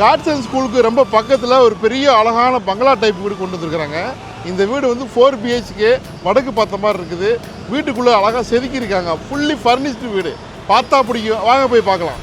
காட்சன் ஸ்கூலுக்கு ரொம்ப பக்கத்தில் ஒரு பெரிய அழகான பங்களா டைப் வீடு கொண்டு வந்துருக்குறாங்க. இந்த வீடு வந்து 4 BHK வடக்கு பார்த்த மாதிரி இருக்குது. வீட்டுக்குள்ளே அழகாக செதுக்கியிருக்காங்க. ஃபுல்லி ஃபர்னிஷ்டு வீடு. பார்த்தா பிடிக்கும். வாங்க போய் பார்க்கலாம்.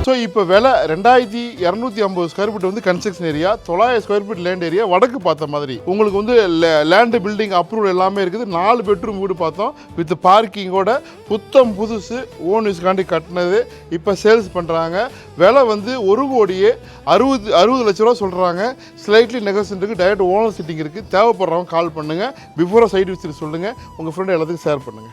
ஸோ இப்போ விலை 2250 ஸ்கொயர் ஃபீட் வந்து construction area, 900 square feet land area, வடக்கு பார்த்த மாதிரி. உங்களுக்கு வந்து லேண்டு பில்டிங் அப்ரூவல் எல்லாமே இருக்குது. 4 பெட்ரூம் வீடு பார்த்தோம் வித் பார்க்கிங்கோட. புத்தம் புதுசு, ஓன் யூஸ்காண்டி கட்டினது. இப்போ சேல்ஸ் பண்ணுறாங்க. விலை வந்து 1,60,60 லட்ச ரூபா சொல்கிறாங்க. ஸ்லைட்லி நெகோசியேஷன் இருக்குது. டைரக்ட் ஓனர் சிட்டிங் இருக்குது. தேவைப்படுறவங்க கால் பண்ணுங்கள். பிஃபோராக சைட் விசிட் சொல்லுங்கள். உங்கள் ஃப்ரெண்டு எல்லாத்துக்கும் ஷேர் பண்ணுங்கள்.